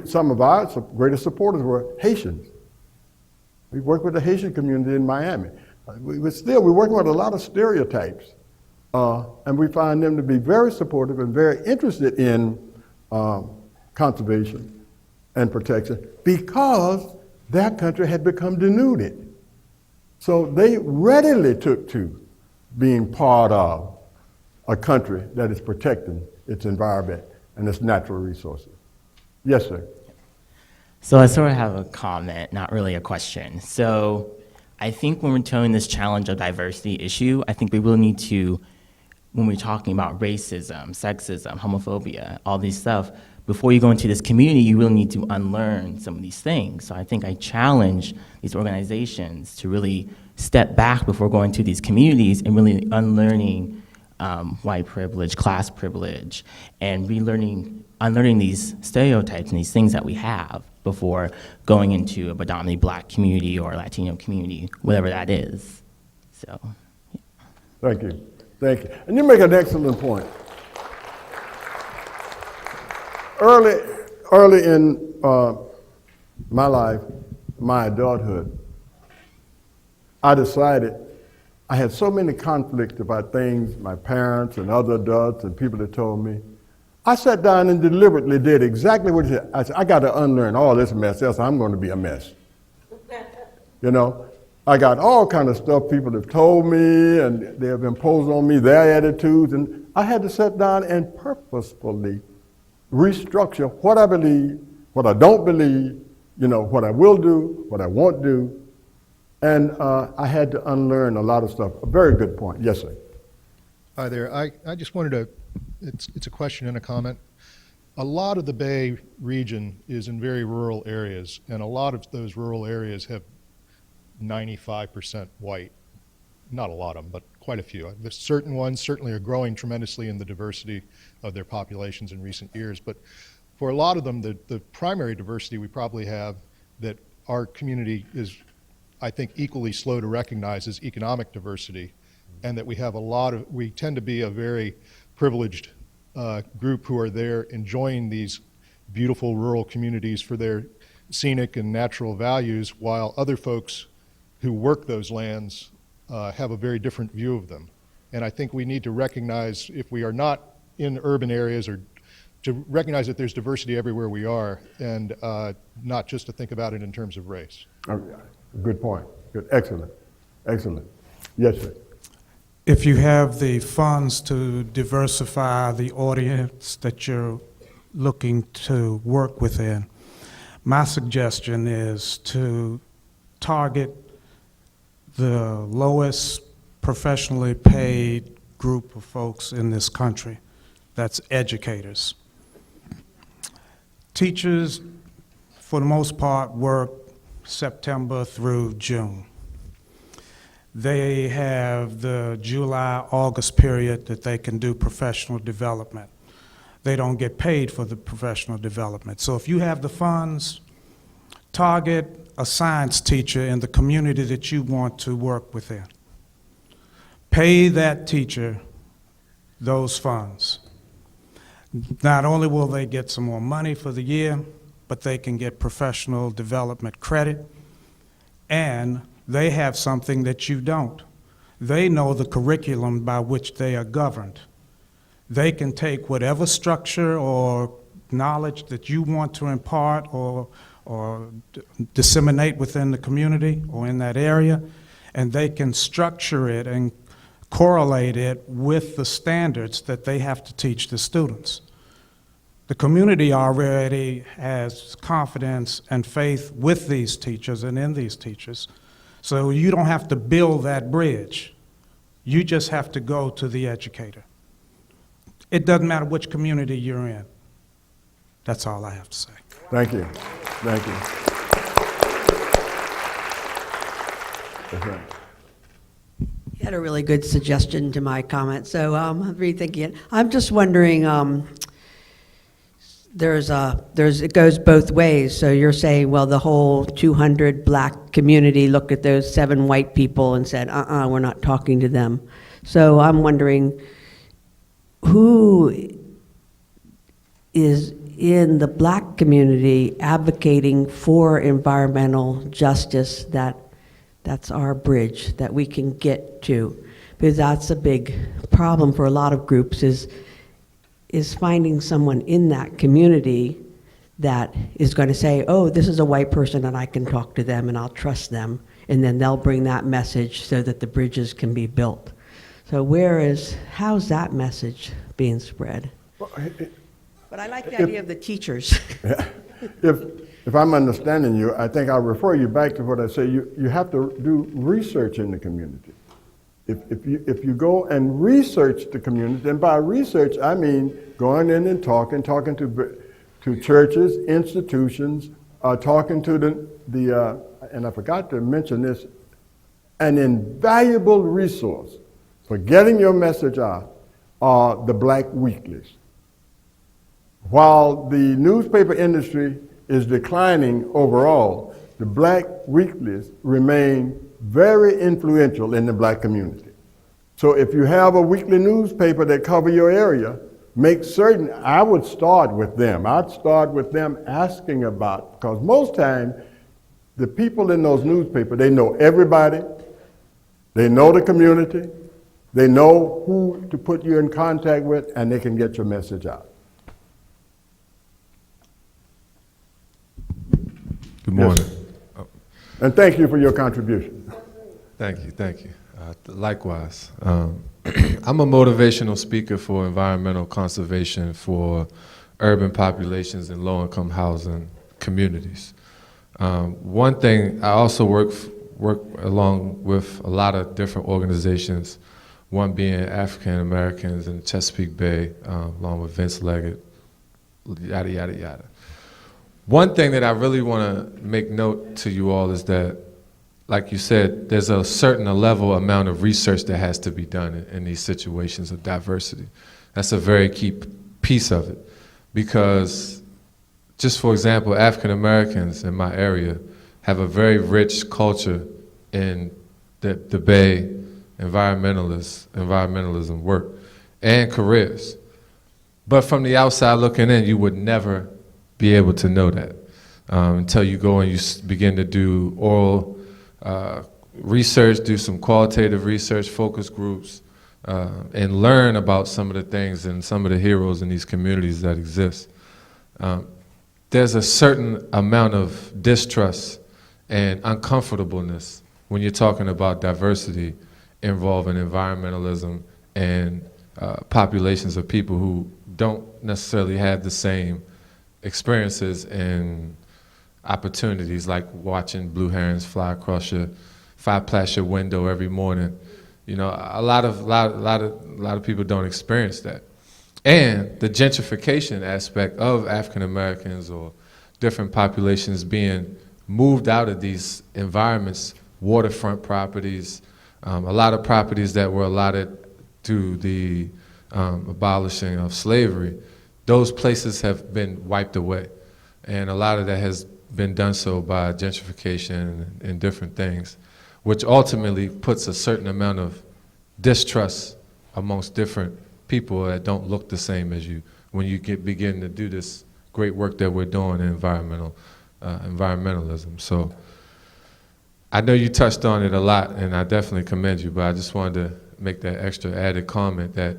Some of our greatest supporters were Haitians. We work with the Haitian community in Miami. We're working with a lot of stereotypes, and we find them to be very supportive and very interested in conservation and protection because their country had become denuded. So they readily took to being part of a country that is protecting its environment and its natural resources. Yes, sir. So I sort of have a comment, not really a question. So I think when we're towing this challenge of diversity issue, I think we will need to, when we're talking about racism, sexism, homophobia, all these stuff, before you go into this community, you will need to unlearn some of these things. So I think I challenge these organizations to really step back before going to these communities and really unlearning white privilege, class privilege, and unlearning these stereotypes and these things that we have before going into a predominantly black community or Latino community, whatever that is. So, yeah. Thank you. Thank you. And you make an excellent point. Early in my life, my adulthood, I decided I had so many conflicts about things, my parents and other adults and people that told me. I sat down and deliberately did exactly what he said. I said, I got to unlearn all this mess, else I'm going to be a mess. You know, I got all kind of stuff people have told me, and they have imposed on me their attitudes, and I had to sit down and purposefully restructure what I believe, what I don't believe, you know, what I will do, what I won't do, and I had to unlearn a lot of stuff. A very good point. Yes, sir. Hi there. I just wanted to, it's a question and a comment. A lot of the Bay region is in very rural areas, and a lot of those rural areas have 95% white. Not a lot of them, but quite a few. There's certain ones certainly are growing tremendously in the diversity of their populations in recent years, but for a lot of them, the primary diversity we probably have that our community is, I think, equally slow to recognize is economic diversity, and that we have we tend to be a very privileged group who are there enjoying these beautiful rural communities for their scenic and natural values, while other folks who work those lands have a very different view of them. And I think we need to recognize, if we are not in urban areas, or to recognize that there's diversity everywhere we are, and not just to think about it in terms of race. Good point. Good. Excellent. Excellent. Yes, sir. If you have the funds to diversify the audience that you're looking to work within, my suggestion is to target the lowest professionally paid group of folks in this country. That's educators. Teachers, for the most part, work September through June. They have the July, August period that they can do professional development. They don't get paid for the professional development. So if you have the funds, target a science teacher in the community that you want to work within. Pay that teacher those funds. Not only will they get some more money for the year, but they can get professional development credit, and they have something that you don't. They know the curriculum by which they are governed. They can take whatever structure or knowledge that you want to impart or disseminate within the community or in that area, and they can structure it and correlate it with the standards that they have to teach the students. The community already has confidence and faith with these teachers and in these teachers, so you don't have to build that bridge. You just have to go to the educator. It doesn't matter which community you're in. That's all I have to say. Thank you. Thank you. Okay. You had a really good suggestion to my comment, so I'm rethinking it. I'm just wondering, it goes both ways. So you're saying, well, the whole 200 black community looked at those 7 white people and said, we're not talking to them. So I'm wondering, who is in the black community advocating for environmental justice that's our bridge that we can get to? Because that's a big problem for a lot of groups is finding someone in that community that is going to say, oh, this is a white person and I can talk to them and I'll trust them, and then they'll bring that message so that the bridges can be built. So how's that message being spread? But I like the idea of the teachers. If I'm understanding you, I think I'll refer you back to what I say. You have to do research in the community. If you go and research the community, and by research I mean going in and talking to churches, institutions, talking to the and I forgot to mention this, an invaluable resource for getting your message out are the black weeklies. While the newspaper industry is declining overall, the black weeklies remain very influential in the black community. So if you have a weekly newspaper that cover your area, make certain, I would start with them. I'd start with them asking about, because most times the people in those newspapers, they know everybody, they know the community, they know who to put you in contact with, and they can get your message out. Good morning. Yes. And thank you for your contribution. Thank you. Likewise. I'm a motivational speaker for environmental conservation for urban populations and low-income housing communities. One thing, I also work along with a lot of different organizations, one being African Americans in Chesapeake Bay, along with Vince Leggett, yada, yada, yada. One thing that I really want to make note to you all is that, like you said, there's a certain level amount of research that has to be done in these situations of diversity. That's a very key piece of it, because just for example, African Americans in my area have a very rich culture in the Bay environmentalism work and careers. But from the outside looking in, you would never be able to know that until you go and you begin to do oral research, do some qualitative research, focus groups, and learn about some of the things and some of the heroes in these communities that exist. There's a certain amount of distrust and uncomfortableness when you're talking about diversity involving environmentalism and populations of people who don't necessarily have the same experiences and opportunities, like watching blue herons fly across past your window every morning. You know, a lot of people don't experience that. And the gentrification aspect of African Americans or different populations being moved out of these environments, waterfront properties, a lot of properties that were allotted to the abolishing of slavery, those places have been wiped away. And a lot of that has been done so by gentrification and different things, which ultimately puts a certain amount of distrust amongst different people that don't look the same as you when you begin to do this great work that we're doing in environmentalism. So I know you touched on it a lot, and I definitely commend you, but I just wanted to make that extra added comment that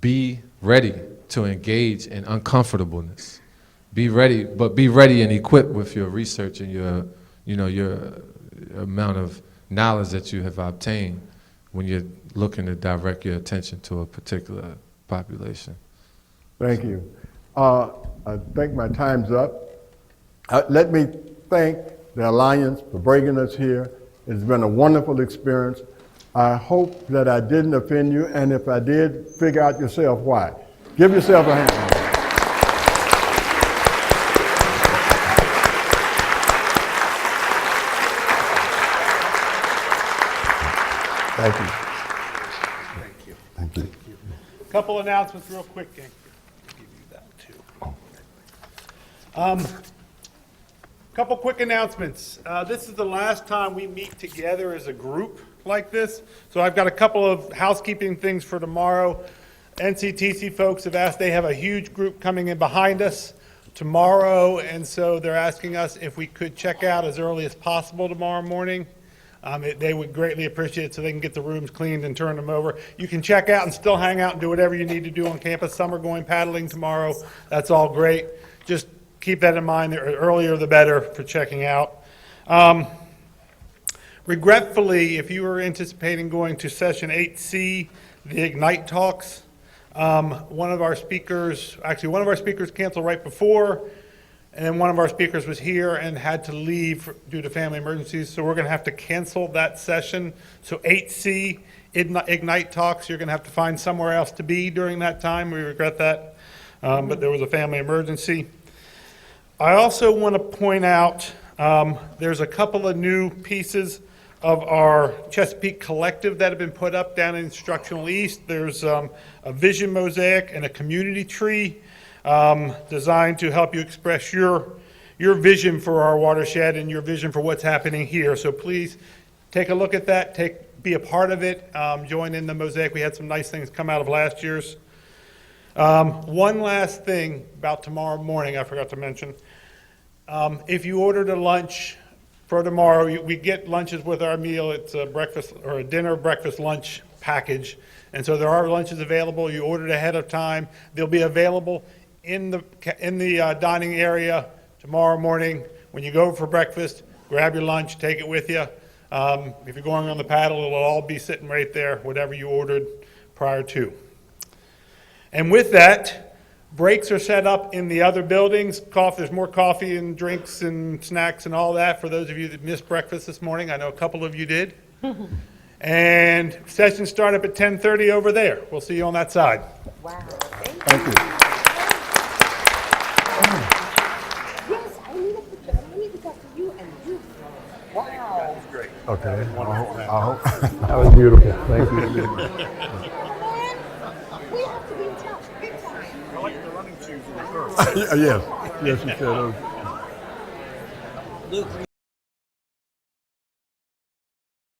be ready to engage in uncomfortableness. Be ready, but be ready and equipped with your research and your amount of knowledge that you have obtained when you're looking to direct your attention to a particular population. Thank you. I think my time's up. Let me thank the Alliance for bringing us here. It's been a wonderful experience. I hope that I didn't offend you, and if I did, figure out yourself why. Give yourself a hand. Thank you. Thank you. Thank you. Couple announcements real quick, gang. Give you that too. Couple quick announcements. This is the last time we meet together as a group like this, so I've got a couple of housekeeping things for tomorrow. NCTC folks have asked, they have a huge group coming in behind us tomorrow, and so they're asking us if we could check out as early as possible tomorrow morning. They would greatly appreciate it so they can get the rooms cleaned and turn them over. You can check out and still hang out and do whatever you need to do on campus. Some are going paddling tomorrow. That's all great. Just keep that in mind. The earlier the better for checking out. Regretfully, if you were anticipating going to session 8C, the Ignite talks, one of our speakers canceled right before, and then one of our speakers was here and had to leave due to family emergencies, so we're going to have to cancel that session. So 8C, Ignite talks, you're going to have to find somewhere else to be during that time. We regret that, but there was a family emergency. I also want to point out there's a couple of new pieces of our Chesapeake Collective that have been put up down in Instructional East. There's a vision mosaic and a community tree designed to help you express your vision for our watershed and your vision for what's happening here. So please take a look at that, be a part of it, join in the mosaic. We had some nice things come out of last year's. One last thing about tomorrow morning I forgot to mention. If you ordered a lunch for tomorrow, we get lunches with our meal. It's a breakfast or a dinner, breakfast, lunch package. And so there are lunches available. You ordered ahead of time. They'll be available in the dining area tomorrow morning. When you go for breakfast, grab your lunch, take it with you. If you're going on the paddle, it'll all be sitting right there, whatever you ordered prior to. And with that, breaks are set up in the other buildings. There's more coffee and drinks and snacks and all that for those of you that missed breakfast this morning. I know a couple of you did. And sessions start up at 10:30 over there. We'll see you on that side. Wow. Thank you. Yes, I need a picture. I need to talk to you and you. Wow. Great. Okay. I hope. That was beautiful. Thank you. We have to be in touch. Big time. I like the running shoes in the first. Yes, you said those. Luke,